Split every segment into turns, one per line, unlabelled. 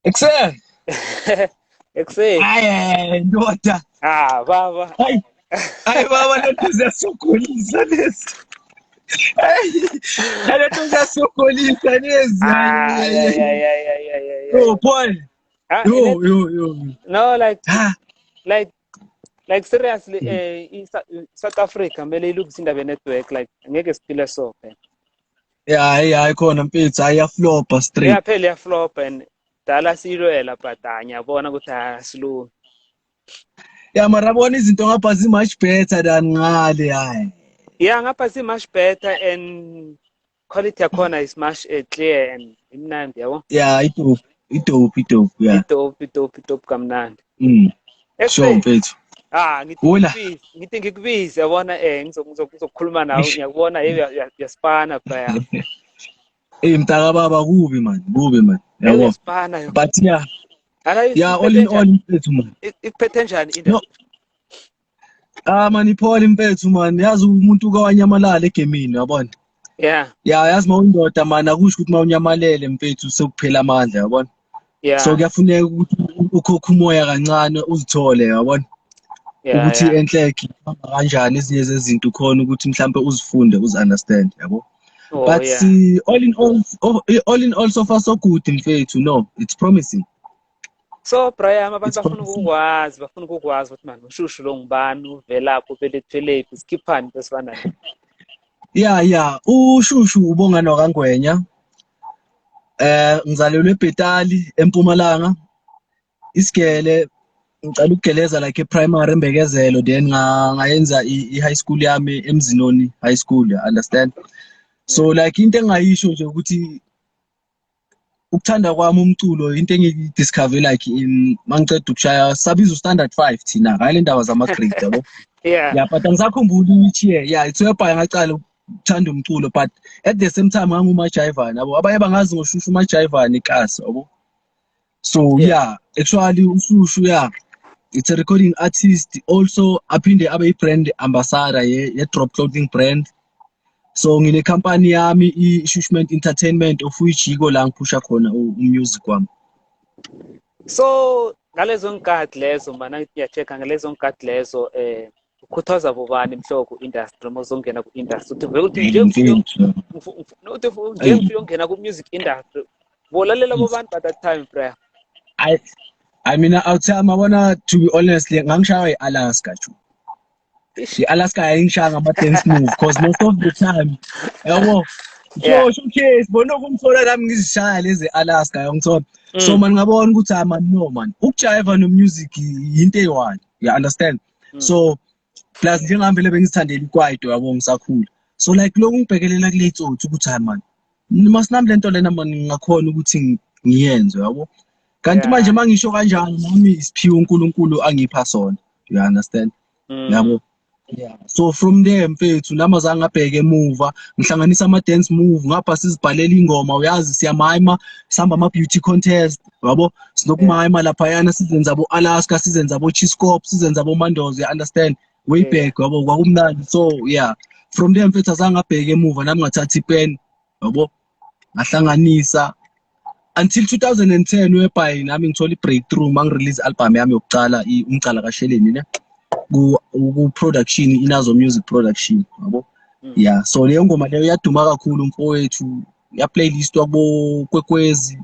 Excel.
Ekuseni.
Ndoda.
Baba.
Hayi baba lento ziyasokolisa lezi. Lento ziyasokolisa lezi. Yo, Paul.
Net,
Yo.
no,
Ha.
like, seriously, South Africa, kumele ilungise indaba network, like, ngeke siphile so, man.
Hayi khona mfethu ayaflopa straight.
Iyaphela iyaflop and dala siyilwela but ngiyabona ukuthi asilungi.
Ya mara bona izinto ngapha zi much better than ngale hayi.
Yeah, ngapha si much better and quality yakhona is much clear and imnandi yabo.
Yeah, idope yeah.
Idope kamnandi.
Sure mfethu.
Ngithi ngikubize yabona ngizokhuluma nawe ngiyakubona yasipana phaya.
Mtaka baba kubi man. Yabo.
Yasipana.
But yeah. Yeah, all in all mfethu man.
Ikuphethe njani indaba?
Man iphole mfethu man. Yazi umuntu kawanyamalala egemini yabona.
Yeah.
Yeah, yazi mawundoda man akusho ukuthi mawunyamalele mfethu sekuphela amandla yabona.
Yeah.
So kuyafuneka ukuthi ukhokhe umoya kancane uzithole yabona. Ukuthi enhleke kanjani ezinye zezinto khona ukuthi mhlambe uzifunde understand yabo. But see, all in all so far so good mfethu, no, it's promising.
So Brian abantu bafuna ukukwazi ukuthi man ushushu lo ngubani uvelapho belethwelephi sikhiphani besifana.
Yeah, ushushu ubonga noKangwenya. Ngizalelwe eBhetali eMpumalanga. Isigele ngicela ukugeleza like primary embekezelo then ngayenza i-high school yami eMzinoni High School, you understand? So like into engayisho nje ukuthi ukuthanda kwami umculo into engidiscover like mangiceda ukushaya sabiza standard 5 thina ngale ndaba zama grade yabo. Yeah, but angisakhumbula ukuthi yeah it's whereby ngacala ukuthanda umculo but at the same time ngangumajayivani yabo. Abanye bangazi ngoshushu umajayivani ikasi yabo. So yeah, actually ushushu yeah, it's a recording artist also aphinde abe brand ambassador ye Drop Clothing brand. So ngine company yami i-Shushment Entertainment of which yiko la ngiphusha khona umusic wami.
So ngalezo nkathi lezo mana ngiyachecka ngalezo nkathi lezo ukhuthaza bobani mhloko industry mozongena ku industry uthi vele uthi nje uyongena ku music industry bolalela bobani by that time prayer.
I mean I'll tell mabona to be honest ngangishaya eAlaska chu. I-Alaska ayingishaya ngama dance move because most of the time yabo showcase bona kumthola nami ngizishaya lezi Alaska yangithola. So man ngabona ukuthi man no man ukujive no music into eyi-one, you understand? So plus njengami vele bengizithandela ikwaito yabo ngisakhula. So like lokhu ngibhekelela kule tsotsi ukuthi man masinami lento lena man ngakhona ukuthi ngiyenze yabo. Kanti manje mangisho kanjani nami isiphiwe uNkulunkulu angipha sona, you understand? Yabo. Yeah. So from there mfethu nami azange ngabheke emuva ngihlanganisa ama dance move ngapha sizibhalela ingoma uyazi siyamahima sihamba ama beauty contest yabo sinokumahima lapha yana sizenza abo Alaska sizenza abo Chiscop sizenza abo Mandoza, you understand, way back yabo kwakumnandi. So yeah, from there mfethu azange ngabheke emuva nami ngathatha ipen yabo ngahlanganisa until 2010 whereby nami ngithola i-breakthrough mangi-release album yami yokuqala umcala kaSheleni ne ku production Inazo Music Production yabo. Yeah, so leyo ngoma leyo yaduma kakhulu mfowethu ya playlist wabo Kwekwezi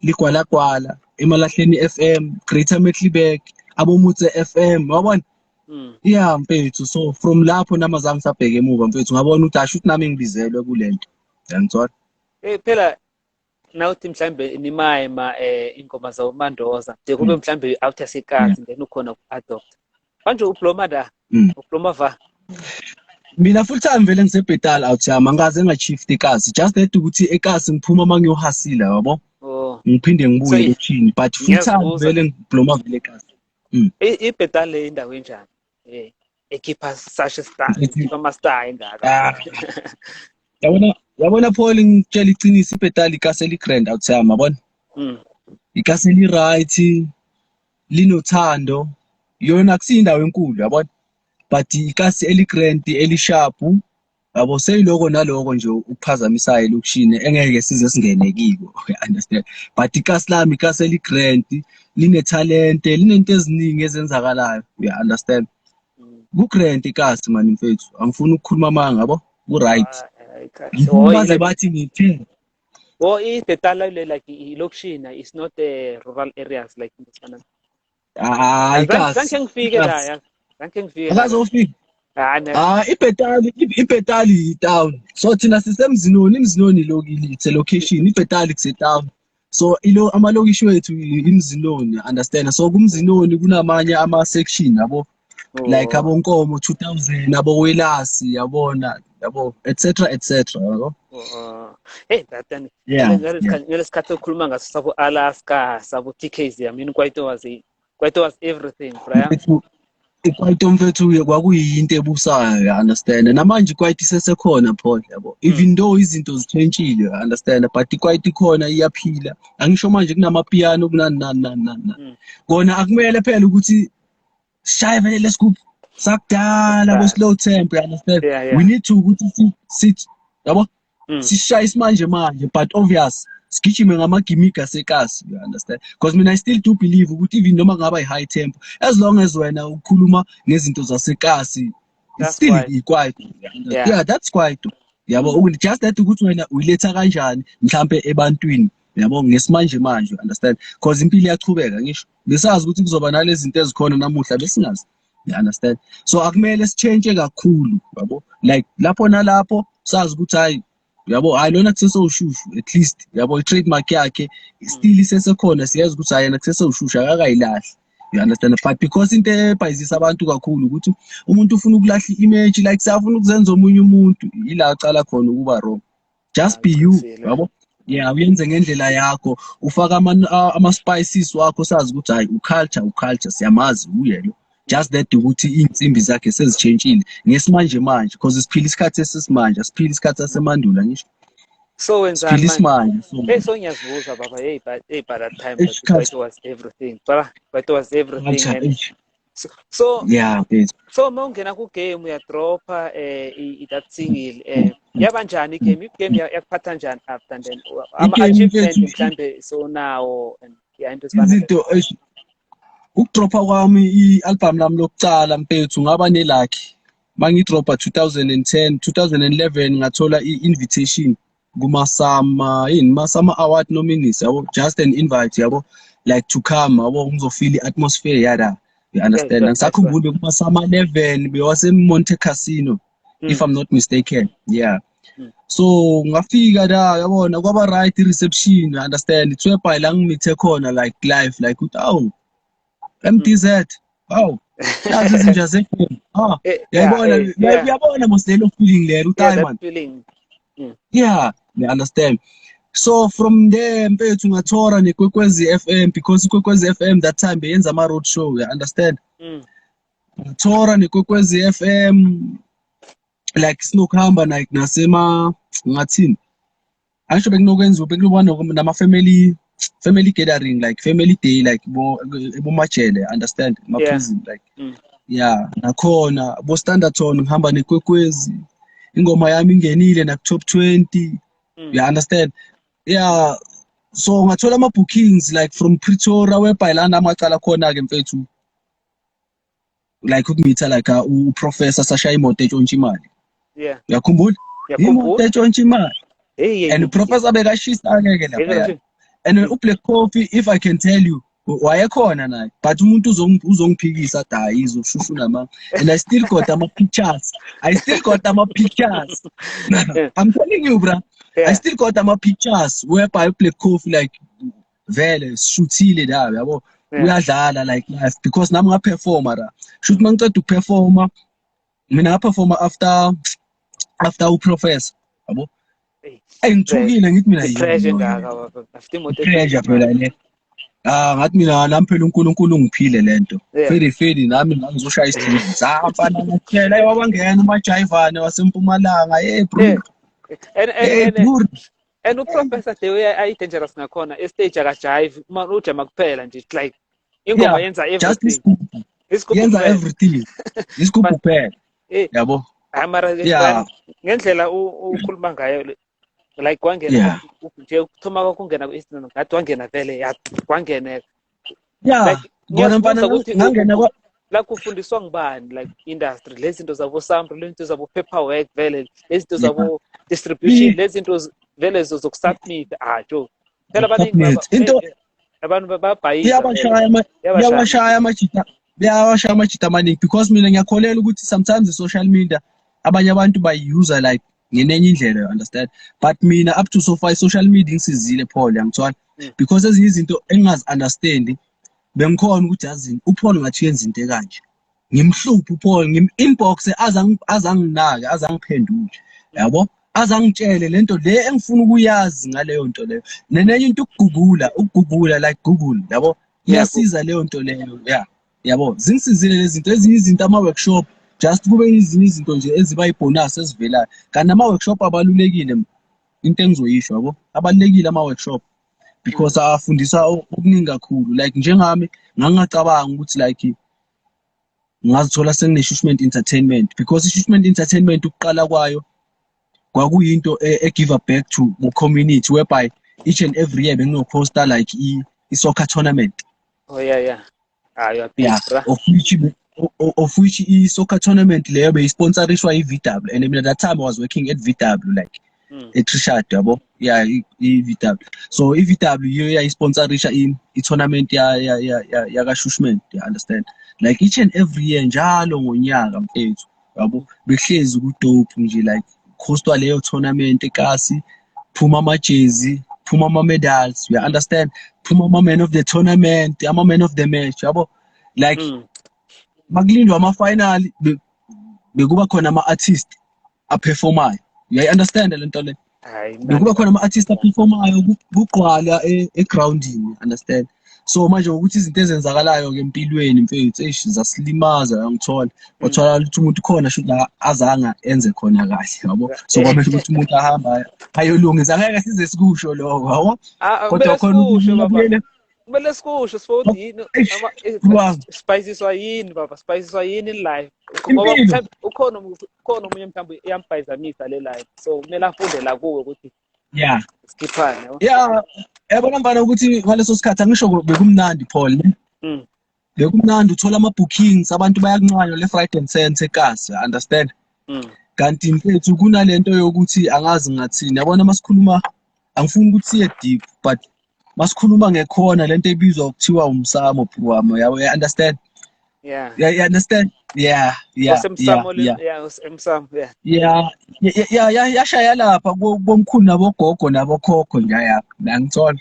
Ligwalagwala Emalahleni FM Greater Mecklenburg abomutse FM yabona. Yeah mfethu, so from lapho nami azange ngisabheke emuva mfethu ngabona ukuthi asho ukuthi nami ngibizelwe kulento yangithola.
Phela nawuthi mhlambe nimayima ingoma zaMandoza nje kube mhlambe out yaseKasi then ukhona ku-adopt manje uPlomada uPlomava.
Mina full time vele ngisebhetali awuthama ngaze ngachift eKasi just that ukuthi eKasi ngiphuma mangiyohasila yabo. Ngiphinde ngibuye eKhini but full time vele ngibloma vele eKasi.
Ibhetali le indawo enjani ekhipha such a star ekhipha ama star engaka.
Yabona Paul ngitshela iqiniso ibhetali iKasi eligrand awuthama yabona. iKasi eli-right linothando yona akusindawo enkulu yabona but iKasi eligrand elisharp yabo seyiloko naloko nje ukuphazamisayo elokushini engeke size singene kiko. Understand? But ikasi lami ikasi eligrand, line-talent, linento eziningi ezenzakalayo. You understand? Kugrand ikasi mani mfethu. Angifuni ukukhuluma amanga yabo. Ku-right. Baze bathi ngithe.
Oh, the tala like ilokshina is not the rural areas like this one. Zanke ngifike la ya. Zanke ngifike.
Akazofika. Ipetali town. So thina sisemzinoni, imzinoni lokili, it's a location. Ipetali kuse town. So ilo amalokishi wethu imzinoni, understand? So kumzinoni kunamanye ama section yabo. Like abonkomo 2000, abowelasi yabona, yabo etc yabo.
Hey, that then. Yeah. Ngesikhathi okhuluma ngaso sabo Alaska, sabo TKZ. I mean quite was everything, right?
Quite mfethu kwakuyinto ebusayo, understand? Namanje quite isesekhona Paul yabo. Even though izinto zitshentshile, understand? But quite ikhona iyaphila. Angisho manje kunamapiano kunani. Kona akumele phela ukuthi shaye vele lesgroup sakudala ko slow tempo, understand? We need to ukuthi sit yabo. Sishaye isimanje manje, but obvious sigijime ngama-gimmick asekasi, you understand? Because I still do believe ukuthi even noma ngaba i-high tempo, as long as wena ukhuluma ngezinto zasekasi, it's still quiet. Yeah, that's quiet. Yabo, just that ukuthi wena uyiletha kanjani mhlambe ebantwini, yabo, ngesimanje manje, you understand? Because impilo iyachubeka ngisho. Besazi ukuthi kuzoba nalezi zinto ezikhona namuhla besingazi. You understand? So akumele sichange kakhulu, yabo. Like lapho nalapho sazi ukuthi hayi yabo ayilona kusesewushushu at least yabo i-trademark yakhe still isesekhona, siyazi ukuthi ayena kusesewushushu akakayilahli. You understand? But because into ebhayizisa abantu kakhulu ukuthi umuntu ufuna ukulahla i-image, like siyafuna ukuzenza omunye umuntu, ila aqala khona ukuba wrong. Just be you, yabo. Yeah, uyenze ngendlela yakho, ufaka ama-spices wakho, sazi ukuthi hayi uculture siyamazi uye lo. Just that ukuthi insimbi zakhe sezitshentshile ngesimanje manje, because siphila isikhathi esesimanje, siphila isikhathi sasemandulo ngisho.
So wenzani
manje?
So ngiyazibuza baba, hey by that time it was everything. But it was everything. And so
yeah,
so mawungena ku game uya dropa that single yaba njani game yakuphatha njani after, and then ama-achievement mhlambe so now and yeah into
izinto ukudropa kwami i-album lami lokucala mfethu ngaba nelakhi. Mangidropa 2010, 2011 ngathola i-invitation kuma-Summer Award nominees yabo, just an invite yabo, like to come yabo ngizofeel i-atmosphere yada. You understand? Ngisakhumbule kuma-Summer 11 bewase Monte Casino, if I'm not mistaken. Yeah. So ngafika la yabona kwaba right reception, you understand? Ithwebha la ngimithe khona like live, like ukuthi MTZ. Oh. Yazi izinja zephone. Yabona mos lelo feeling lelo time
feeling.
Yeah, you understand? So from there mfethu ngathora neKwekwezi FM, because iKwekwezi FM that time beyenza ama road show, you understand? Ngathora neKwekwezi FM like sinokuhamba like nasema ngathini. Angisho bekunokwenziwa nama family gathering, like family day, like bo majele, understand? Ma prison like yeah, nakhona bo Standerton ngihamba neKwekwezi, ingoma yami ingenile na top 20. You understand? Yeah, so ngathola ama bookings like from Pretoria whereby lana amacala khona ke mfethu, like ukumitha like uProfessor Sasha Imote Ntshontshimanzi.
Yeah,
yakhumbula Imote Ntshontshimanzi. And Professor bekashisa ke lapha. And uBlack Coffee, if I can tell you, wayekhona naye, but umuntu uzongiphikisa hayi izoshushu nama, and I still got ama pictures. I'm telling you bro, I still got ama pictures whereby Black Coffee like vele shuthile la yabo, uyadlala like live, because nami ngaperforma la shoot mangiceda ukuperforma, mina ngaperforma after uProfessor yabo. Ngithukile ngithi mina pressure phela le. Ngathi mina nami phela uNkulunkulu ungiphile lento. Very nami ngizoshaya isithunzi. Mfana ngathela wabangena umajayivane waseMpumalanga, bro.
And uProfessor the way I dangerous ngakhona stage akajive ujama kuphela nje, like ingoma yenza everything.
Yenza everything. Isikuphu phela. Yabo.
Mara ngendlela ukhuluma ngayo like kwangena nje ukuthoma kwakungena ku-Instagram ngathi wangena vele kwangeneka. Like ngiyasibuza ukuthi ngangena la kufundiswa ngibani like industry lezi zinto zabo sample lezi zinto zabo paperwork vele lezi zinto zabo distribution lezi zinto vele zokusubmit jo phela abaningi abantu babhayisa
yabashaya amajita amaningi because mina ngiyakholela ukuthi sometimes i-social media abanye abantu bayiuser like ngenenye indlela, you understand, but mina up to so far i-social media ngisizile Paul yangithwala because ezinye izinto engingazi-understandi bengikhona ukuthi yazini uPaul ngathi yenza into ekanje ngimhluphe uPaul ngim-inbox azanginake azangiphendule yabo azangitshele lento le engifuna ukuyazi ngaleyo nto leyo nenenye into ukugugula like Google yabo iyasiza leyo nto leyo yabo zingisizile lezi zinto ezinye izinto ama-workshop just kube ezinye izinto nje eziba ibonus ezivelayo kanti ama-workshop abalulekile into engizoyisho yabo abalulekile ama-workshop because afundisa okuningi kakhulu like njengami ngangacabanga ukuthi like ngazithola sengine-Shushment Entertainment because i-Shushment Entertainment ukuqala kwayo kwakuyinto give a back to the community whereby each and every year bengino-poster like i-soccer tournament. Of which i-soccer tournament leyo beyisponsorishwa i-VW and at that time I was working at VW like at Richard yabo i-VW so i-VW yiyo yayisponsorisha i-tournament yaka-Shushment, you understand, like each and every year njalo ngonyaka mfethu yabo behlezi ku-dope nje like khostwa leyo tournament ekasi phuma amajezi phuma ama-medals, you understand, phuma ama-man of the tournament ama-man of the match yabo like makulindwa ama-final bekuba khona ama-artist aperformayo, you understand lento le bekuba khona ama-artist aperformayo kugqwala egroundini, understand. So manje ukuthi izinto ezenzakalayo-ke empilweni mfethu zasilimaza yangithola wathola ukuthi umuntu khona should la azanga enze khona kahle yabo so kwamele ukuthi umuntu ahamba ayolungisa ngeke size sikusho lokho yabo kodwa khona
kumele sikusho sifothi yini spiciswa yini baba spiciswa yini in life ngoba mhlawumbe ukhona omunye mhlawumbe iyamphazamisa le life so kumele afunde la kuwe ukuthi skiphane
yabona mfana ukuthi ngaleso sikhathi angisho bekumnandi Paul bekumnandi uthola ama-bookings abantu bayakuncanywa left right and center ekasi, understand, kanti mfethu kunalento yokuthi angazi ngathini yabona masikhuluma angifuni ukuthi siye deep but masikhuluma ngekhona lento ebizwa ukuthiwa umsamo program yabo, you understand, you understand, yashaya lapha bomkhulu nabogogo nabokhokho nje ngithola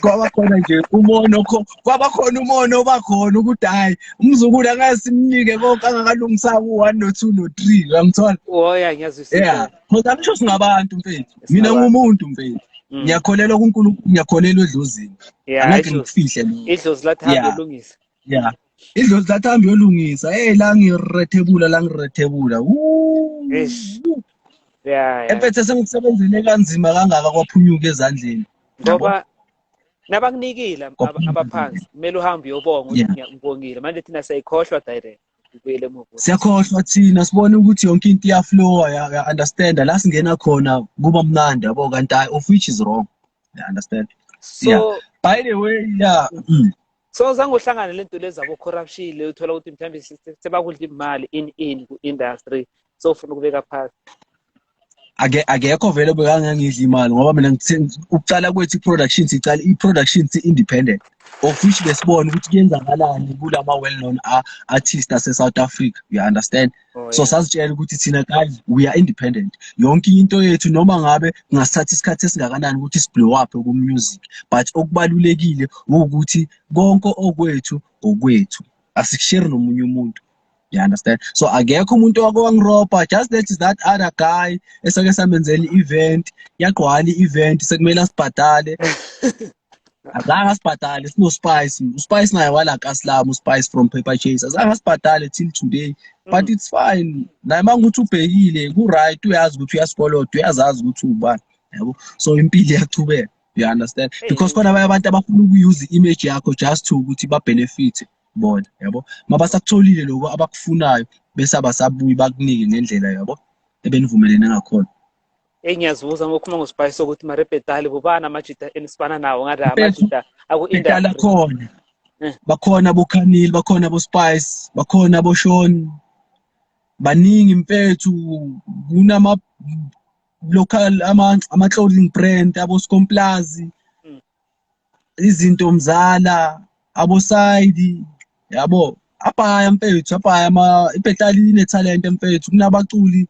kwaba khona nje kwabakhona umono obakhona ukuthi hayi umzukulu angasimnike konke angakalungisa ku-1 no-2 no-3 ngithola
ngiyazwisisa
because angisho singabantu mfethu mina ngumuntu mfethu ngiyakholelwa kuNkulunkulu ngiyakholelwa edlozini angeke ngikufihle
idlozi lathi hambe yolungisa
idlozi lathi hambe yolungisa la ngirethebula mfethu sengisebenzele kanzima kangaka kwaphunyuka ezandleni
ngoba nabakunikile abaphansi kumele uhambe uyobonga ukuthi ngibongile manje thina siyayikhohlwa direct ubuyele emuva
siyakhohlwa thina sibone ukuthi yonke into iyaflowa ya understand la singena khona kuba mnandi yabo kanti of which is wrong, you understand.
So
by the way
so zange uhlangane lento lezi zabo corruption le uthola ukuthi mhlambe sebakudla imali in ku industry so ufuna ukubeka phasi
akekho vele bekangangidla imali ngoba mina ukucala kwethu i-production independent of which besibona ukuthi kuyenzakalani kulama well known artists ase-South Africa, you understand. So sasitshela ukuthi thina guys we are independent, yonke into yethu noma ngabe kungasithatha isikhathi esingakanani ukuthi siblow up ku-music but okubalulekile ukuthi konke okwethu asikushare nomunye umuntu, you understand. So akekho umuntu wakwangiropa, just that other guy esake samenzela i-event yaqwala i-event sekumele asibhadale azange asibhadale uSpice naye wala kaSlam uSpice from Paper Chase azange asibhadale till today but it's fine naye mangukuthi ubhekile ku-right uyazi ukuthi uyasikoloda uyazazi ukuthi ubani yabo so impilo iyachubeka, you understand, because khona abanye abantu abafuna ukuyuza i-image yakho just to ukuthi ba-benefit, bona yabo mabasakutholile lokho abakufunayo bese abasabuyi bakunike ngendlela yabo ebenivumelene ngakhona.
Ngiyazibuza ngokukhuluma ngoSpice ukuthi marepetali bubana amajita enisibana nawo ngathi amajita aku-industry
khona bakhona boKhanile, bakhona boSpice, bakhona boSean, baningi mfethu, kunama local ama clothing brand aboScomplazi, izinto Mzala, aboSide yabo abhaya mfethu, abhaya iPetali ine talent mfethu, kunabaculi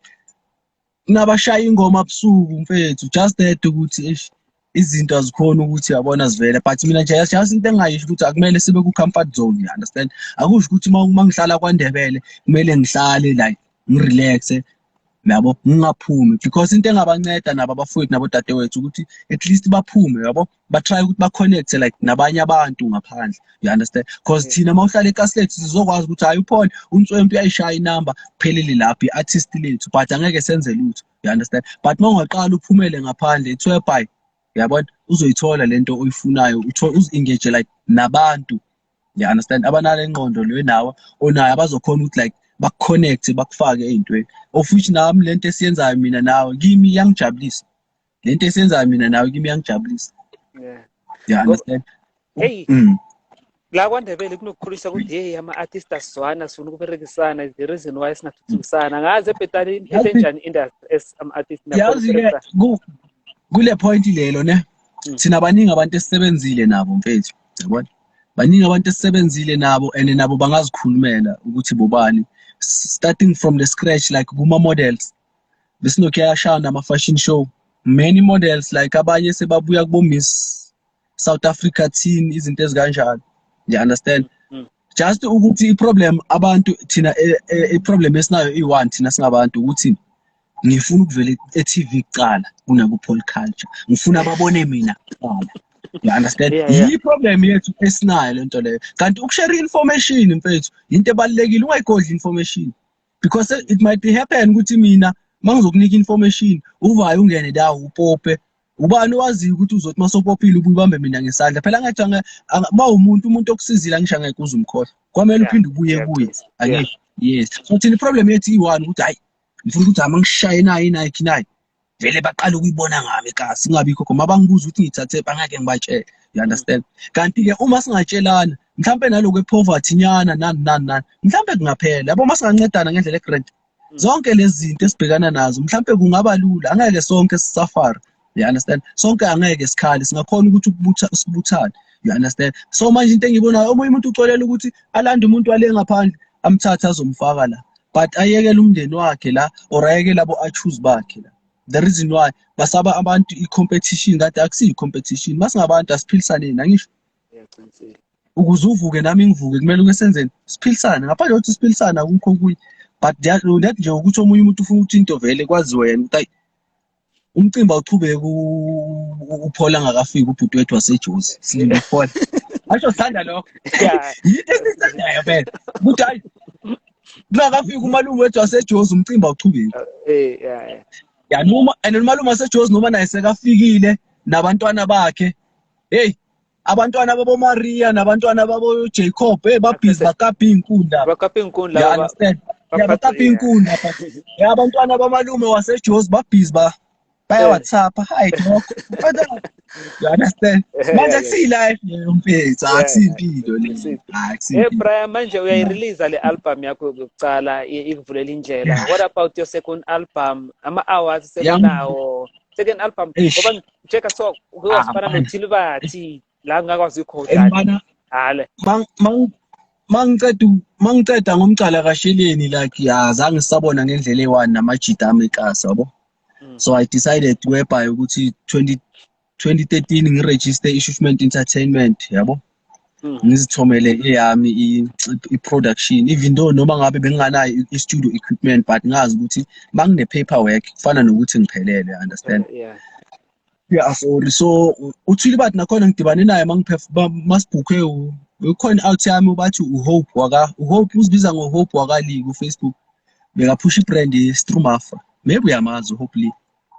kunabashaya ingoma ebusuku mfethu, just that ukuthi izinto azikhona ukuthi yabona zivela, but mina nje just into engayisho ukuthi akumele sibe ku comfort zone, you understand? Akusho ukuthi mangihlala kwaNdebele kumele ngihlale like ngirelaxe yabo ngingaphumi, because into engabanceda nabo abafowethu nabo dadewethu ukuthi at least baphume yabo ba-try ukuthi ba-connect like nabanye abantu ngaphandle, you understand? Because thina mawuhlala eKaSlethu sizokwazi ukuthi hayi uphone uNtswempu uyayishaya inamba kuphelele lapha i-artist lethu, but angeke senze lutho, you understand? But mawungaqala uphumele ngaphandle ithwebhayi yabona uzoyithola lento oyifunayo, uzi-engage like nabantu, you understand? Abanale ngqondo leyo nawe onayo abazokhona ukuthi like baku-connect bakufake ey'ntweni of which nami lento esiyenzayo mina nawe kimi iyangijabulisa, lento esiyenzayo mina nawe kimi iyangijabulisa. You understand?
Hey, la kwaNdebele kunokukhulisa ukuthi hey ama-artist asizwana sifuna ukuberekisana, is the reason why singathuthukisana. Ngazi ePetali enjani industry as ama-artist
yazi-ke kule point lelo ne thina baningi abantu esisebenzile nabo mfethu yabona, baningi abantu esisebenzile nabo and nabo bangazikhulumela ukuthi bobani, starting from the scratch like kuma-models besinokuyashaya nama-fashion show, many models like abanye sebabuya kubo-Miss South Africa teen, izinto ezikanjalo, you understand? Just ukuthi i-problem abantu thina i-problem esinayo i-one thina singabantu ukuthi ngifuna ukuvela e-TV kuqala kunaku-Paul Culture, ngifuna babone mina kuqala, you understand? I-problem yethu esinayo lento leyo, kanti ukushare information mfethu into ebalulekile, ungayigodli information because it might happen ukuthi mina mangizokunika information uvayo ungene dawo upope, ubani wazi ukuthi uzothi masopophile ubuyibambe mina ngesandla, phela ngathi umuntu okusizile angisho angeke uze umkhohle, kwamele uphinde ubuye kuye angeke. Yes, so thina i-problem yethu i-one ukuthi hayi ngifuna ukuthi amangishaye nayi nayi vele baqala ukuyibona ngami kasi ngabikho khona mabangibuza ukuthi ngithathe bangeke ngibatshele, you understand? Kanti-ke uma singatshelana mhlampe naloko e-poverty nyana nani mhlampe kungaphela yabo, masingancedana ngendlela e-grand zonke lezi zinto esibhekana nazo mhlampe kungaba lula, angeke sonke sisafara, you understand? Sonke angeke sikhali, singakhona ukuthi sibuthane, you understand? So manje into engiyibonayo omunye umuntu ucolela ukuthi alande umuntu wale ngaphandle amthatha azomfaka la, but ayekele umndeni wakhe la or ayekele abo achoose bakhe la. The reason why basaba abantu i-competition kanti akusiyo i-competition, masingabantu asiphilisane angisho ukuze uvuke nami ngivuke kumele ukesenzeni siphilisane, ngaphandle kokuthi siphilisane akukho kuyi, but that nje ukuthi omunye umuntu ufuna ukuthi into vele kwaziwe yena ukuthi umcimbi awuchubeke uphola ngakafika ubhuti wethu waseJozi silinde ukuphola asho sithanda lokho yinto esithandayo phela ukuthi hayi kungakafika umalume wethu waseJozi umcimbi awuchubeki. Ya noma umalume waseJozi noma naye sekafikile nabantwana bakhe, hey abantwana babo Maria nabantwana babo Jacob babhizi bakapha inkundla, you understand? Bakapha inkundla ya abantwana bamalume waseJozi babhizi baya WhatsApp hi lokho, you understand? Manje akusiyi-life leyo mfethu, akusiyimpilo leyo.
Brian, manje uyayirelease le album yakho yokucala ikuvulela indlela. What about your second album? Ama-awards sebenawo second album ngoba ngijeka so ukuzifana noThilibathi la ngakwazi ukhoda hale
mangiceda ngomcala kaSheleni like azange sisabona ngendlela eyi-one namajita amikasi yabo. So I decided whereby ukuthi 2013 ngiregister i-Shushment Entertainment yabo, ngizithomele eyami i-production, even though noma ngabe benginganayo i-studio equipment but ngazi ukuthi mangine paperwork kufana nokuthi ngiphelele, understand? So uThilibathi nakhona ngidibane naye masibhukhe ukhona out yami bathi uHope uzibiza ngoHope wakali ku-Facebook, bekaphusha ibrand ye-Strumafra, maybe uyamazi uHope Lee.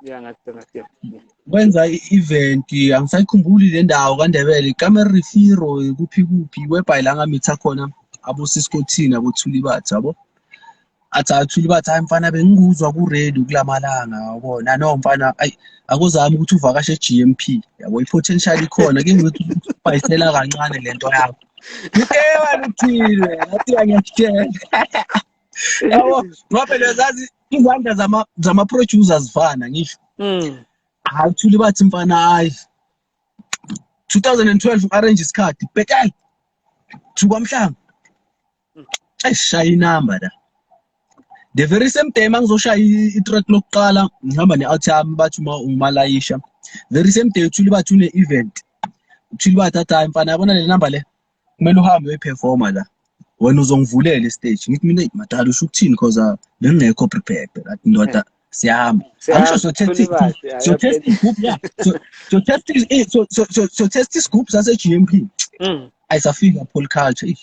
Ngathi
Wenza i-event angisayikhumbuli le ndawo kaNdebele, Camera Refiro kuphi whereby la ngamitha khona abo Cisco Thina abo Thulibathi yabo athi Thulibathi hayi mfana bengikuzwa ku radio kulamalanga yabona no mfana ayi akuzami ukuthi uvakashe eGMP yabo i-potential ikhona ke ngithi ubhayisela kancane lento yakho wena uthile ngathi ngiyakutshela yabo ngoba lezazi izandla zama producers zifana ngisho hayi Thulibathi mfana hayi 2012 arrange isikhathi bhetal thukwamhlanga ayishaya inamba la the very same day mangizoshaya i-track lokuqala ngihamba ne-out yami bathi umalayisha very same day Thulibathi une event Thulibathi athi hayi mfana yabona le number le kumele uhambe uyiperforma la wena uzongivulela istage ngithi mina madala usho ukuthini because bengingekho prepared athi ndoda siyahamba angisho so test group yeah so test group sase GMP ayisafika Paul Culture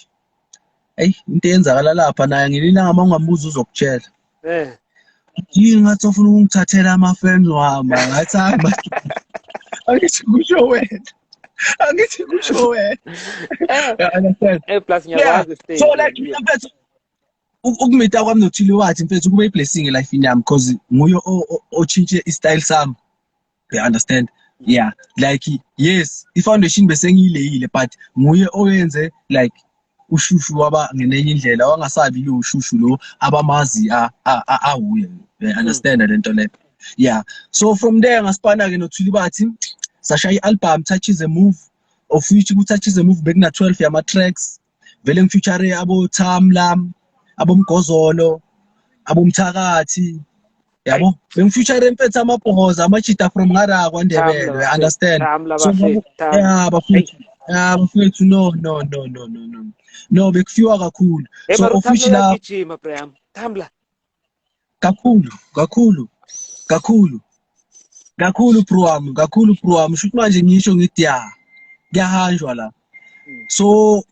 hey into eyenzakala lapha naye ngelina ngama ungambuza uzokutshela yini ngathi ufuna ukungithathela ama friends wami ngathi angithi kusho wena
plus ngiyawazi stage
so like mfethu ukumita kwami noThulibathi mfethu kube blessing life yami because nguye ochintshe istyle sami you understand yeah like yes i-foundation bese ngiyileyile but nguye oyenze like ushushu waba ngenenye indlela wangasabi lo ushushu lo abamazi awuye you understand lento le yeah so from there ngaspana ke noThulibathi sashaya i-album Touches a Move of which Touches a Move bekuna 12 yama tracks vele ngifeature abo Thamla abo Mgozolo abo Mthakathi yabo bengifeature empethu amabhoza amachita from ngara kwaNdebele you understand so yeah bafethu no bekufiwa kakhulu so officially la
gijima Brian Thamla
kakhulu bro wami shuthi manje ngisho ngithi ya kuyahanjwa la so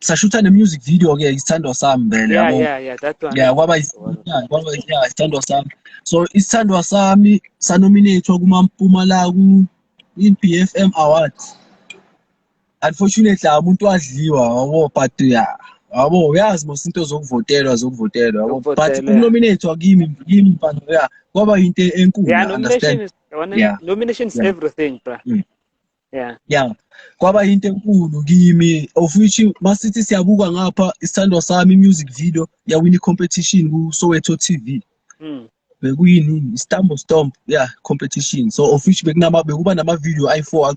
sashutha ne music video ke isithandwa sami vele yabo
yeah that one
yeah kwaba isithandwa sami so isithandwa sami sanominate kuma Mpumalanga ku BFM Awards unfortunately umuntu wadliwa yabo but yeah yabo uyazi mos into zokuvotelwa yabo but ukunominate kimi mfana yeah kwaba into enkulu
understand nomination is everything bro yeah
kwaba into enkulu kimi of which masithi siyabuka ngapha isithandwa sami music video ya win competition ku Soweto TV bekuyini Stomp yeah competition so of which bekuba nama video i4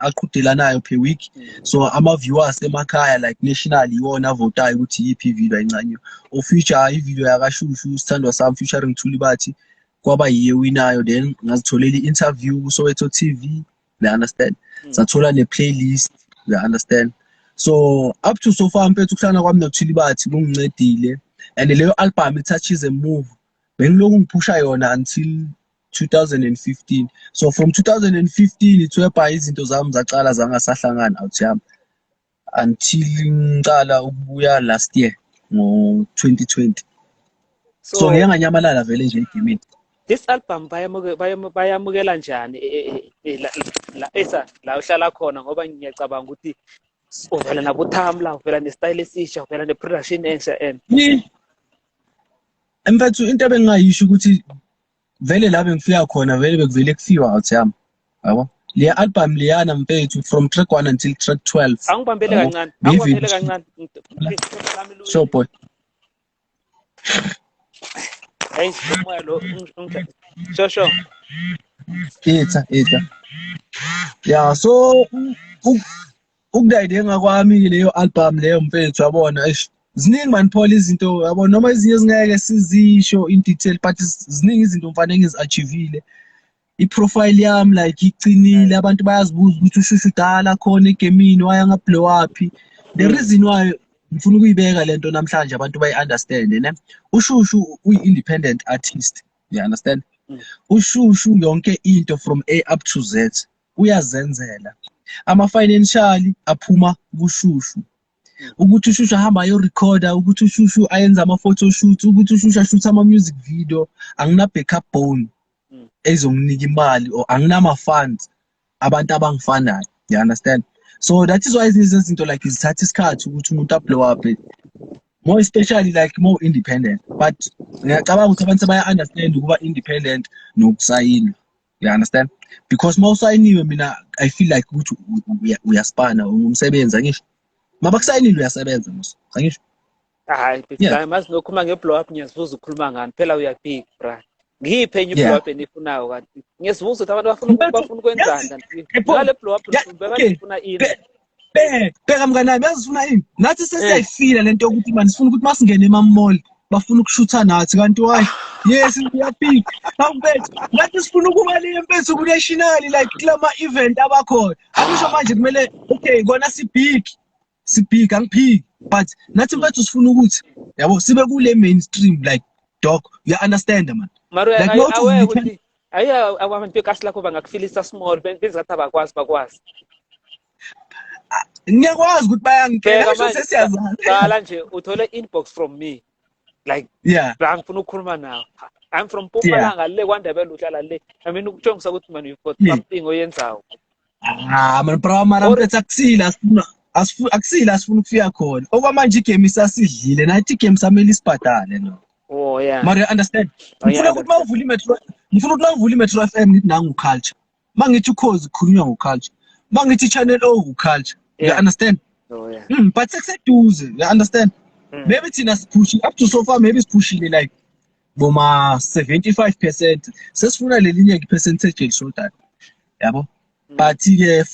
aqhudelanayo per week so ama viewers emakhaya like nationally iwona votayo ukuthi yipi video encane of which i-video yakashushu isithandwa sami featuring Thulibathi kwaba yiye winayo then ngazitholela i-interview ku Soweto TV you understand sathola ne playlist you understand so up to so far mfethu kuhlana kwami noThulibathi kungincedile and leyo album Touches a Move bengiloko ngiphusha yona until 2015 so from 2015 ithwebha izinto zami zacala zangasahlangana out yami until ngicala ukubuya last year ngo 2020 so ngiyanganyamalala vele nje egimini
this album bayamukela njani la uhlala khona ngoba ngiyacabanga ukuthi uvela nabo Thamla uvela ne style esisha uvela ne production ensha
mfethu into ebengayisho ukuthi vele la bengifika khona vele bekuvele kufiwa out yami yabo le album liyana mfethu from track 1 until track 12
angibambele kancane
sure boy
hey moya lo shosho
etha yeah so ukudayidenga kwami leyo album leyo mfethu yabona ziningi maniphola izinto yabo noma izinto ezingeke sizisho in detail but ziningi izinto mfana engiziachievile iprofile yami like icinile abantu bayazibuza ukuthi ushushu dala khona egamini waya ngablow up the reason why ngifuna ukuyibeka lento namhlanje abantu bayi-understand ne ushushu uyi-independent artist you understand ushushu yonke into from A up to Z uyazenzela ama-financially aphuma kushushu ukuthi ushushu ahamba ayo recorder ukuthi ushushu ayenza ama photoshoot ukuthi ushushu ashutha ama music video angina backup bone ezonginika imali or anginama funds abantu abangifanayo you understand So that is why izinto like izithatha isikhathi ukuthi umuntu upblow up, more especially like more independent. But ngiyacabanga ukuthi abantu baya-understand ukuba independent nokusayinwa. You understand? Because mawusayiniwe mina I feel like ukuthi uyaspana umsebenzi angisho. Mabakusayinile uyasebenza musa. Angisho?
Hayi, befika mazi nokhuluma ngeblow up ngiyazibuza ukhuluma ngani. Phela uyabhig, bra. Ngiphe enye iblow up enifunayo kanti. Ngiyazibuza ukuthi abantu bafuna ukwenzani kanti. Ngale blow up befuna ini.
Bheka mnganami yazifuna ini. Nathi sesiyayifila lento yokuthi manje sifuna ukuthi masingene emamall bafuna ukushutha nathi kanti why? Yes, ngiyabhig. Awubethu. Nathi sifuna ukuba le mfethu ku-national like kulama event abakhona. Angisho manje kumele okay kona sibhig angiphiki. But nathi mfethu sifuna ukuthi yabo sibe kule mainstream like dog. You understand man?
Maro like awe ukuthi abantu bekasi lakho bangakufilisa small benzathi bakwazi.
Ngiyakwazi ukuthi bayangikela sesiyazana.
Qala nje uthole inbox from me. Like ngifuna ukukhuluma nawe. I'm from Mpumalanga le kwaNdebele uhlala le. I mean ukutshengisa ukuthi man you've got something oyenzayo.
Man bro mara mfethu akusila sifuna ukufika khona. Okwamanje igame isasidlile nathi igame samele isibhadale no.
Oh yeah.
Mara you understand? Ngifuna ukuthi mawuvula imetro FM ngithi nangu culture. Mangithi ukhozi kukhulunywa ngoculture. Mangithi channel O culture. You understand?
Oh yeah.
But sekuseduze, you understand? Maybe thina pushing up to so far maybe pushing like boma 75%. Sesifuna lelinye percentage elishodayo. Yabo? But ke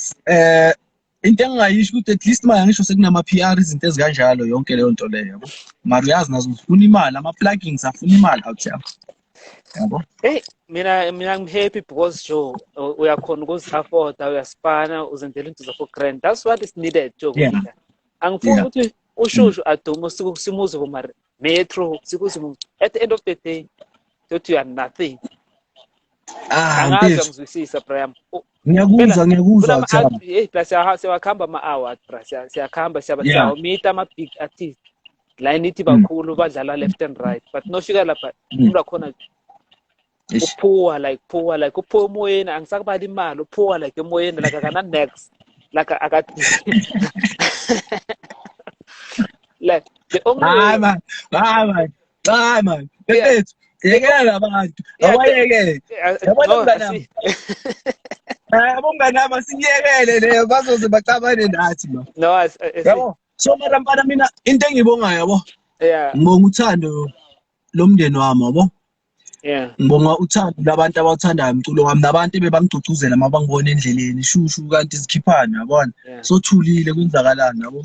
into engayisho ukuthi at least manje ngisho sekunama PR izinto ezikanjalo yonke leyo nto leyo yabo. Mara uyazi nazo ufuna imali, ama plugins afuna imali out there. Yabo?
Hey, mina I'm happy because Joe uyakhona ukuzi-afford, uyaspana, uzenzela into zakho grand. That's what is needed, Joe. Angifuni ukuthi ushushu adumo simuze kuma metro sikuze at the end of the day that you are nothing. Ngizwisisa Brian.
Ngiyakuzwa Thabo.
Plus siyakhamba ama-hours bra. Siyakhamba meet ama-big artists. La nithi bakhulu badlala left and right. But nofika lapha umuntu akhona poor like uphuwa emoyeni angisakubala imali uphuwa like emoyeni like akana next like akathi like the only
man befethu yekela labantu awayeke yabona mnganami abomnganami singiyekele leyo bazoze bacabane nathi
no
yabo so mara mina into engibongayo yabo ngibonga uthando lomndeni wami yabo. Ngibonga uthando labantu abawuthandayo umculo wami nabantu bebangigcugcuzela mabangibona endleleni shushu kanti sikhiphana yabona sothulile kwenzakalani yabo.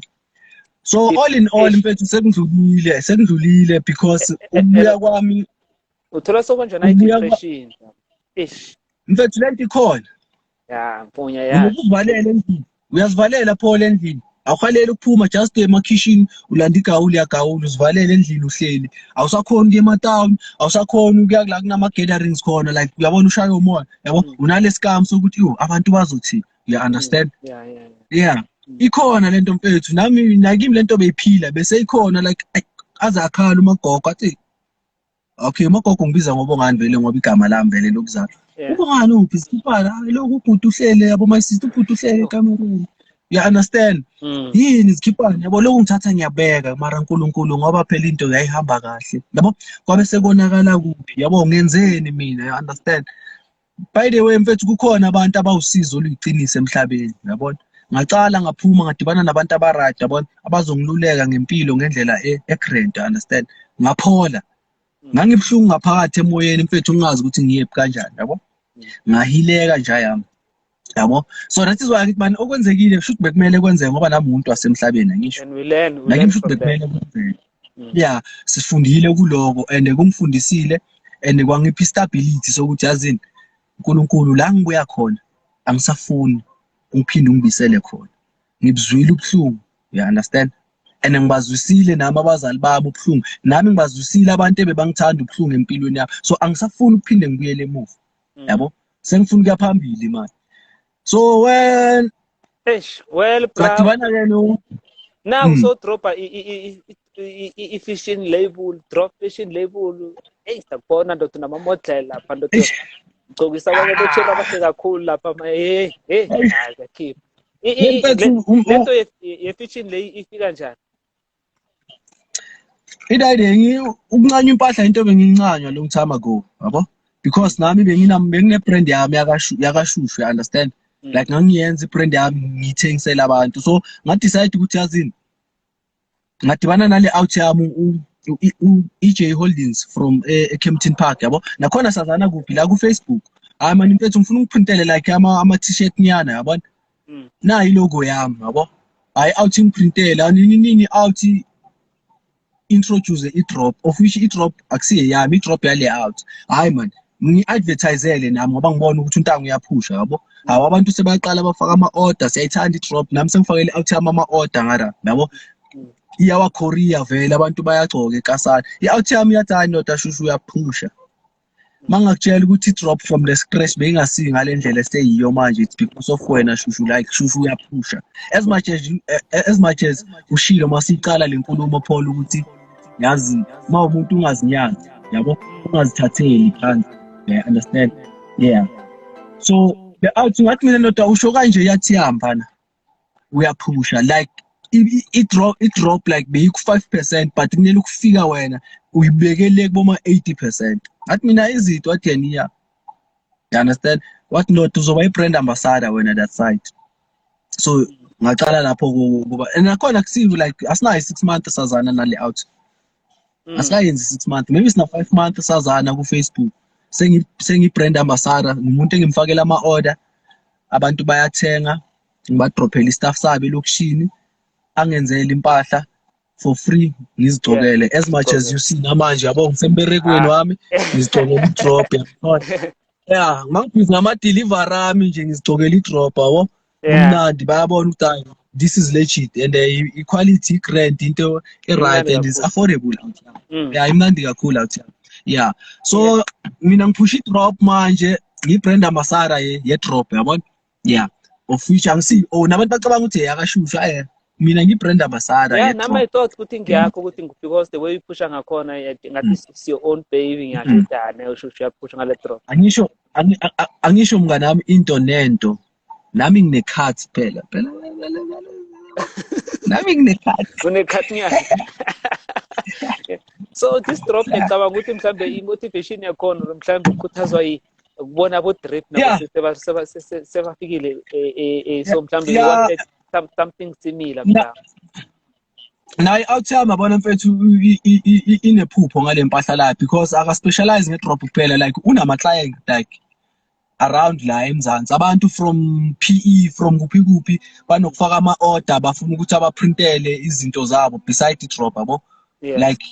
So all in all mfethu sekudlulile because ukubuya kwami
uthola sokonjena i-depression
mfethu lento ikhona
mpunya
uyazivalela pho endlini awuhaleli ukuphuma just emakhishini ulanda igawuli yagawuli uzivalele endlini uhleli awusakhona ukuya ematown awusakhona ukuya la kunama gatherings khona like uyabona ushaya umoya yabo unalesikhamu sokuthi abantu bazothi you understand ikhona lento mfethu nami nakimi lento beyiphila bese ikhona like azakhala umagogo athi okay umagogo ngibiza ngoba ngani vele ngoba igama lami vele lokuzala ubongani uphi sikiphala lokhu ubhuti uhlele yabo my sister ubhuti uhlele eKameruni. You understand? Yini sikhiphana yabo lokhu ngithatha ngiyabeka mara uNkulunkulu ngoba phela into yayihamba kahle yabo kwabe sekonakala kuphi yabo ngenzeni mina you understand. By the way mfethu kukhona abantu abawusizo oluyiqinisa emhlabeni yabona ngacala ngaphuma ngadibana nabantu abaright yabona abazongiluleka ngempilo ngendlela egrand understand ngaphola ngangibhlungu ngaphakathi emoyeni mfethu ungazi ukuthi ngiyephi kanjani yabo ngahileka nje yami yabo. So that is why ngithi man okwenzekile kusho ukuthi bekumele kwenzeke ngoba nami umuntu wasemhlabeni ngisho ngisho ukuthi bekumele kwenzeke sifundile kuloko and kungifundisile and kwangipha stability sokuthi yazini uNkulunkulu la ngibuya khona angisafuni ungiphinde ungibisele khona ngibuzwile ubhlungu you understand and ngibazwisile nami abazali babo ubhlungu nami ngibazwisile abantu ebebangithanda ubhlungu empilweni yabo so angisafuni ukuphinde ngibuyele emuva yabo sengifuna ukuya phambili manje. So when
kadibana ke no now so drop fishing label sakubona ndoda nama-model lapha ndoda gcokisa kwanye bethela kahle kakhulu lapha hayi keep lento ye-fiction le ifika njani?
Ididingi ukuncanywa impahla into bengincanywa long time ago, yabo? Because nami bengine brand yami yakashushu, you understand? Like ngangiyenza ibrand yami ngithengisela abantu. So ngadecide ukuthi yazini ngadibana nale out yami EJ Holdings from Kempton Park, yabo? Nakhona sazana kuphi la ku Facebook. Hayi manje mfethu ngifuna ukuprintele like ama t-shirt nyana, yabona? Na ilogo yami, yabo? Hayi out ngiprintela nini out introduce i-drop of which i-drop akusiye yami, i-drop yale out. Hayi man, ngi-advertisele nami ngoba ngibona ukuthi untango uyaphusha, yabo? Hawu abantu sebaqala bafaka ama-order, siyayithanda i-drop, nami sengifakele out yami ama-order ngara, yabo? Iyawa Korea vele abantu bayagcoka ekasana. I-out yami yathani nota shushu uyaphusha. Mangakutshela ukuthi i-drop from the scratch bengingasi ngale ndlela eseyiyo manje, it's because of wena shushu, like shushu uyaphusha. As much as ushilo masicala le nkulumo Paul ukuthi yazi ma umuntu ungazinyazi, yabo? Ungazithatheli phansi. Yeah, understand? Yeah. So the out ngathi mina nota usho kanje yathi hambana. Uyaphusha like it drop like beyiku 5% but kumele ukufika wena uyibekele kuboma 80%. Ngathi mina izinto wathi yena you understand? Wathi not uzoba i-brand ambassador wena that side. So ngaqala lapho kuba and nakhona kusiwe like asinayo 6 months sazana nale out. Asikayenzi 6 months, maybe sina 5 months sazana ku Facebook. Sengi-brand ambassador, umuntu engimfakela ama-order, abantu bayathenga, ngibadrophela i-staff sabe lokishini, angenzele impahla for free ngizigcokele. As much as you see namanje yabo ngisemberekweni wami ngizigcokela i-drop, yabona? Yeah, mangibhizi ngama-delivery ami nje ngizigcokela i-drop, yabo? Umnandi bayabona ukuthi this is legit and equality grant into right and is affordable out here. Yeah, imnandi kakhulu out here. Yeah, so mina ngiphusha i-drop manje ngi-brand ambassador ye-drop, yabona? Yeah, of which angisi nabantu bacabanga ukuthi yakashusha, mina ngi-brand ambassador.
Yeah, nami I thought ukuthi ngiyakho ukuthi because the way you push ngakhona ngathi it's your own baby, ngiyathi dane ushushu uyaphusha ngale drop.
Angisho mngani nami into nento. Nami ngine-cut phela. Nami ngine-cut.
Une-cut nyana. So this drop ngicabanga ukuthi mhlambe i-motivation yakhona mhlambe ukukhuthazwa ukubona abo drip nabo sebafikile so mhlambe you wanted something similar mhlambe.
Nayi out yami abona mfethu inephupho ngale mpahla la because aka specialize nge-drop kuphela, like unama client like around la eMzansi, abantu from PE from kuphi banokufaka ama-order bafuna ukuthi abaprintele izinto zabo beside i-drop, yabo? Like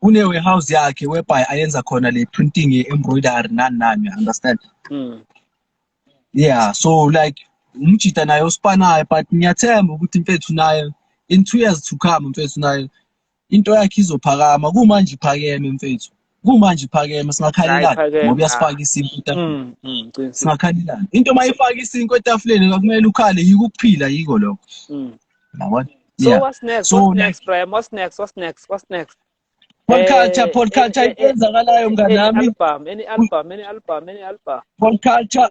une warehouse yakhe whereby ayenza khona le printing ye-embroidery nani, you understand? Yeah, so like umjita naye uspanayo but ngiyathemba ukuthi mfethu naye in 2 years to come mfethu naye into yakhe izophakama. Kumanje iphakeme mfethu, kumanje iphakeme, singakhalelana ngoba uyasifaka isinto etafuleni. Singakhalelana into mayifaka isinto etafuleni akumele ukhale yikuphila yiko lokho. Yabona?
So what's next? So what's next, Brian? What's next?
Podculture iyenzakalayo mngani nami.
Any album.
Podculture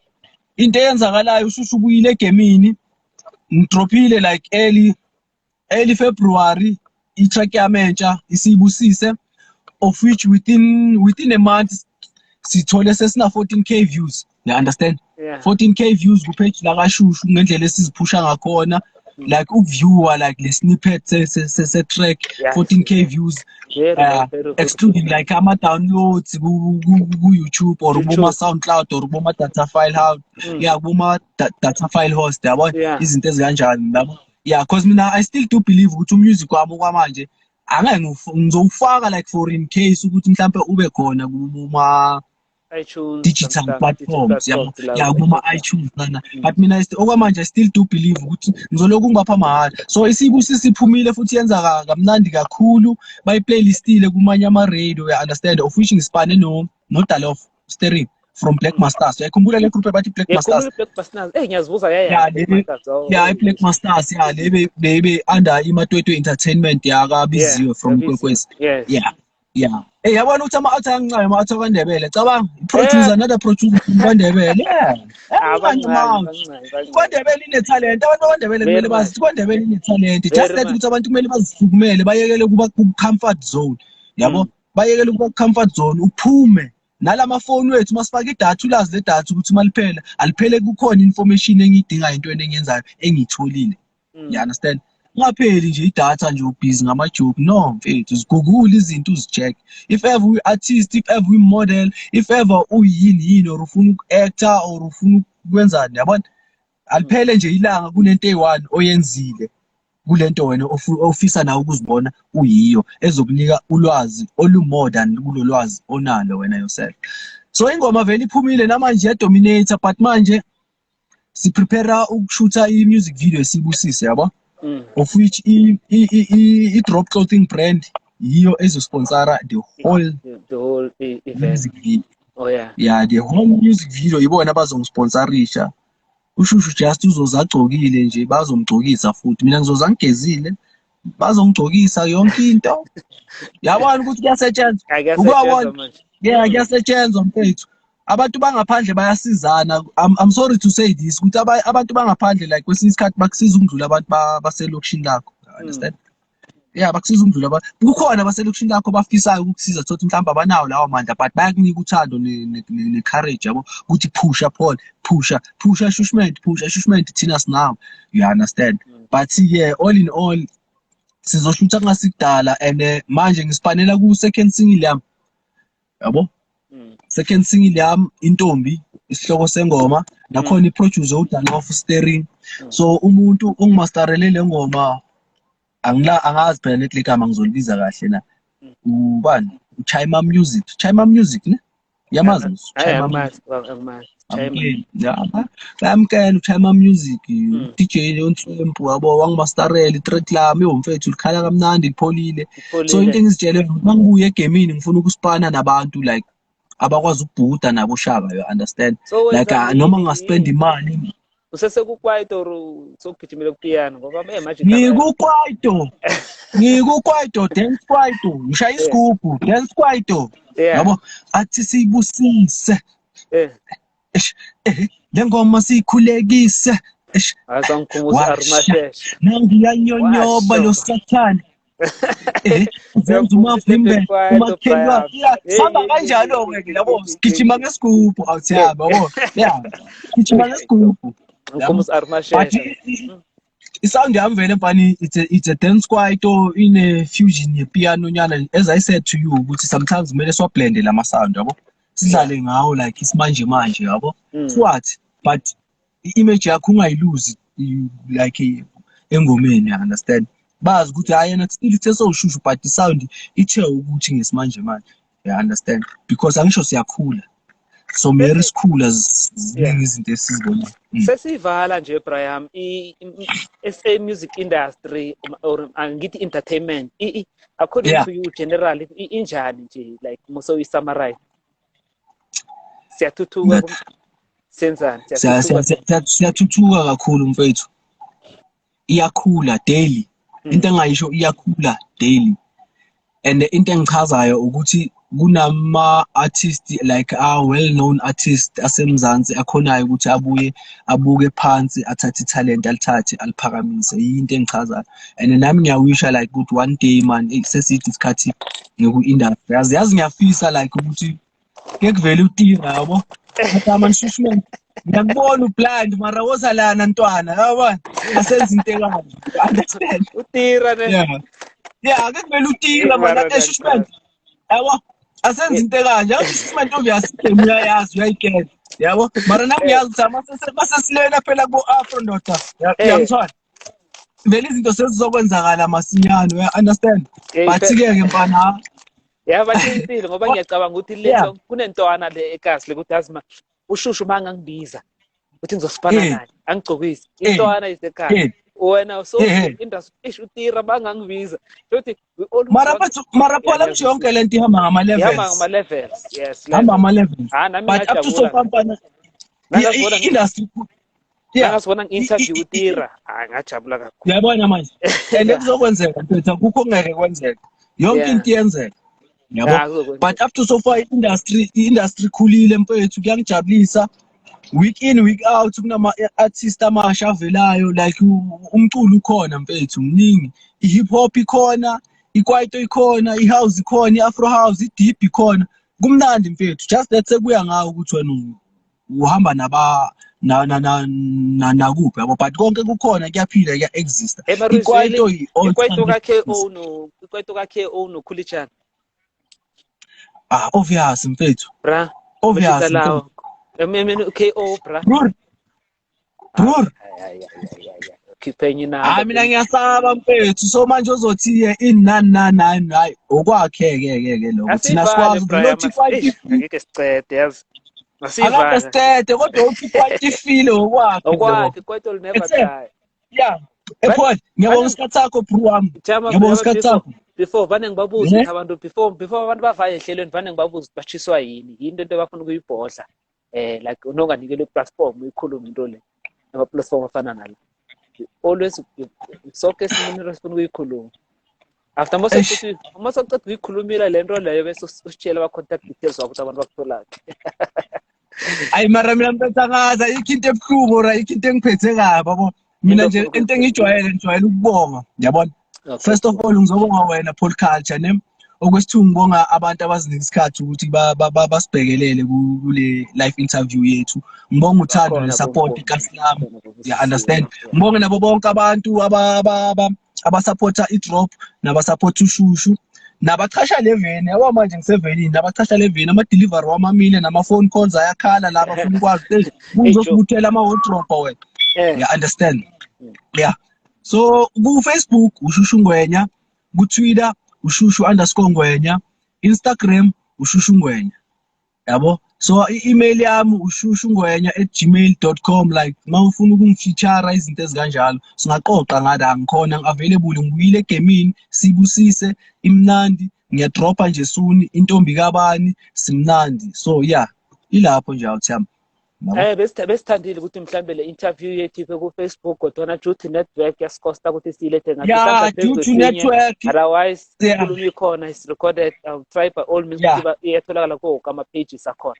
into eyenzakalayo ushushu ubuyile egemini, ngidrophile like early February i-track yami entsha isibusise, of which within a month sithole sesina 14k views, you understand? 14k views ku page la kaShushu ngendlela esiziphusha ngakhona, like ukuviewer like le snippet se track 14k views, excluding like ama downloads ku YouTube or kuma SoundCloud or kuma data file house, kuma data file host, yabona izinto ezikanjani labo. Yeah, cause mina I still do believe ukuthi music wami kwamanje angeke ngizowufaka like for in case ukuthi mhlambe ube khona kuma
iTunes
digital platforms, yeah kuma iTunes nana, but mina okwamanje I still do believe ukuthi ngizoloku ngibapha mahhala. So isibusisi iphumile futhi yenza kamnandi kakhulu, bayi playlistile kumanye ama radio, you understand, of which ngispane no Dalof Stereo from Black Masters. Yakhumbula le group abathi Black Masters.
Ngiyazibuza
yeah Black Masters, lebe under iMatwetwe Entertainment yakabiziwe from Kwekwezi. Yeah, Yeah. Yabona ukuthi ama-out angincane ama-out kwaNdebele cabanga producer another producer kwaNdebele. Yeah. KwaNdebele ine-talent abantu bakwaNdebele kumele bazi KwaNdebele ine-talent just that ukuthi abantu kumele bazisukumele bayekele kuba ku-comfort zone yabo bayekele kuba ku-comfort zone uphume nalamafoni wethu masifaka idatha ulazi le datha ukuthi maliphela aliphele kukhona information engiyidingayo entweni engiyenzayo engiyitholile. You understand? Ungapheli nje idatha nje ubhizi ngamajoke no mfethu uzigugule izinto uzicheck if ever we-artist if ever we-model if ever uyini or ufuna uku-actor or ufuna ukwenzani yabona aliphele nje ilanga kunento eyi-1 oyenzile kulento wena ofisa nawe ukuzibona uyiyo ezokunika ulwazi olu-more than kulo lwazi onalo wena yourself. So ingoma vele iphumile namanje yadominator but manje siprepare ukushootha i-music video esibusise yabo. Of which i-Drop Clothing brand yiyo ezosponsora the whole
event.
Music video.
Oh yeah.
Yeah, the whole music video yibona bazongisponsorisha. Ushushu just uzozagcokile nje bazomgcokisa futhi mina ngizoza ngigezile bazongigcokisa yonke into. Yabona ukuthi kuyasetshenzwa.
Ukubona.
Yeah, kuyasetshenzwa mfethu. Abantu bangaphandle bayasizana. I'm sorry to say this ukuthi abantu bangaphandle like kwesinye isikhathi bakusiza ukudlula abantu baselokishini lakho. Understand? Yeah, bakusiza ukudlula abantu. Kukhona baselokishini lakho bafisayo ukukusiza thothi mhlawumbe abanawo lawo mandla but bayakunika uthando ne-courage yabo ukuthi pusha shushment thina sinawo. You understand? But yeah, all in all sizoshutha ngasikudala and manje ngisipanela ku second single yami. Yabo? Second single yami Intombi isihloko sengoma nakhona iproducer uDanof Steering. So umuntu ongimasterele le ngoma angazi phela nethi ligama ngizolibiza kahle na ubani Chima Music ne yamazi Chima Chima Music DJ Ontswempu yabo wangimasterele itrack lami yomfethu likhala kamnandi lipholile. So into engizitshele mangibuye egamini ngifuna ukuspana nabantu like abakwazi ukubhuda nabo shaka, you understand?
So
like noma ngingaspend imali
usesekukwayito or sokugijimela kupiano ngoba
ngikukwaito dance kwaito ngishaya isigubhu dance kwaito yabo athi sibusise le ngoma sikhulekise
azangikhumbuza Armashesh
nangiyanyonyoba lo sathane zenza umavimbe umakhelwa samba kanjalo ke labo sigijima ngesigubhu awuthaba yabo yeah sigijima ngesigubhu
ngumkhumbuza Armashesh.
Isound yami vele mfani it's a dance kwaito in a fusion yepiano nyana as I said to you ukuthi sometimes kumele swablende lama sound yabo sidlale ngawo like isimanje manje yabo what but image yakho ungayiluzi like engomeni, you understand? Bazi ukuthi ayena still sesoshushu but the sound ithe ukuthi ngesimanje manje, you understand? Because angisho siyakhula so mere school as izinto esizibona
sesivala nje Brian SA music industry or angithi entertainment according to you generally injani nje like so we summarize siyathuthukwa senzani
siyathuthukwa kakhulu mfethu, iyakhula daily into engayisho iyakhula daily and into engichazayo ukuthi kunama artists like well known artists asemzansi akhonayo ukuthi abuke phansi athathe talent alithathe aliphakamise, into engichazayo and nami ngiyawisha like ukuthi one day man sesithi isikhathi ngeku industry yazi ngiyafisa like ukuthi ngekuvela utira yabo ama shushment ngiyakubona ublind mara wozalana ntwana yabona asenza into ekanje, understand?
Utira ne
ngekuvela utira mara shushment yabo asenza into ekanje shushment obviously uyayazi uyayikela yabo mara nami ngiyazi ukuthi masesilena phela ku afro ndoda yangithona vele izinto sezizokwenzakala masinyane, you understand? But ke mfana
bathintile ngoba ngiyacabanga ukuthi leso kunentwana le ekasi lekuthi azima ushushu mangangibiza uthi ngizosipana naye angigcokisi intwana isekhaya wena so industry utira mangangibiza futhi
mara phola mshonke lento ihamba ngama levels,
yes
hamba ngama levels
nami
but up to so kampana industry
ngasibona ngi-interview utira ngajabula kakhulu,
yabona manje and kuzokwenzeka mfethu kukho ngeke kwenzeka yonke into iyenzeka yabo. But after so far industry khulile mfethu, kuyangijabulisa. Week in week out kunama artist amasha avelayo, like umculo ukhona mfethu mningi, i-hip hop ikhona, ikwaito ikhona, i-house ikhona, i-afro house, i-deep ikhona. Kumnandi mfethu, just that sekuya ngawo ukuthi wena uhamba nakuphi yabo, but konke kukhona, kuyaphila, kuya-exista. Ikwaito
ka-KO noKhulitshana.
Obvious mfethu.
Bra.
Obvious
mfethu. KO bra.
Bror.
Khiphenye na.
Mina ngiyasaba mfethu, so manje uzothi inani hayi okwakhe-ke lo. Thina sikwazi ukuthi
ngeke sicede yazi.
Akade sicede kodwa uthi kwatifile okwakhe.
Kwaito will never die.
Yeah. Paul, ngiyabonga isikhathi sakho bro wami. Ngiyabonga isikhathi sakho.
Before vane ngibabuza abantu before abantu bavaya ehlelweni vane ngibabuza bachiswa yini into abafuna ukuyibhodla. Like unonganikele platform uyikhuluma into le. Ama platform afana nalo. Always sonke simunira sifuna ukuyikhuluma. After most of uyikhulumile le nto leyo bese usitshela ba contact details wakho abantu bakuthola.
Ayi mara mina mfethangaza ikinto ebuhlungu ra ikinto engiphethe kabi yabo. Mina nje into engijwayele ukubonga, yabona. First of all ngizobonga wena Paul Culture ne. Okwesithu ngibonga abantu abazinika isikhathi ukuthi basibhekelele kule live interview yethu. Ngibonga uthando nesupport kaSlami. You understand? Ngibonga nabo bonke abantu abasupporta iDrop, nabasupporta uShushu, nabachasha leveni. Yabo manje ngisevenini, nabachasha leveni, ama delivery wamamile nama phone calls ayakhala la bafuna ukwazi uzokubuthela ama wardrobe wena. You understand? Yeah. So ku Facebook uShushu Ngwenya, ku Twitter uShushu_Ngwenya, Instagram uShushu Ngwenya. Yabo? So i-email yami ushushungwenya@gmail.com, like mawufuna ukungifeature izinto ezikanjalo singaqoqa ngada ngikhona available, ngibuyile egamini sibusise imnandi, ngiyadropa nje soon intombi kabani simnandi. So yeah, ilapho nje awuthamba.
Besithandile ukuthi mhlambe le interview yethu ku Facebook kodwa due to network yasikosta ukuthi silethe ngathi
yeah, due to network,
otherwise khulumi khona is recorded. Try by all means ukuba iyatholakala ama pages akhona.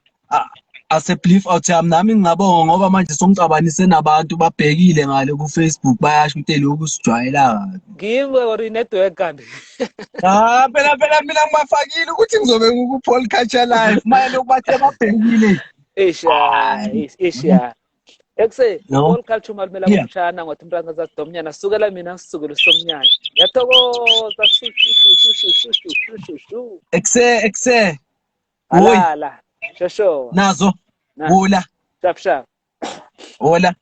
As a belief awuthamba, nami ngingabonga ngoba manje songicabanise nabantu babhekile ngale ku Facebook bayasho ukuthi lokhu sijwayela
ngimwe or network kanti
phela mina ngibafakile ukuthi ngizobe ku Paul Culture Live manje lokubathe babhekile.
Asia. Ekuse Paul Culture malmela kumshana ngothi umntwana zadomnyana sukela mina sisukela somnyanya. Yathokoza
Ekuse.
Alala. Shosho.
Nazo. Hola.
Shap.
Hola.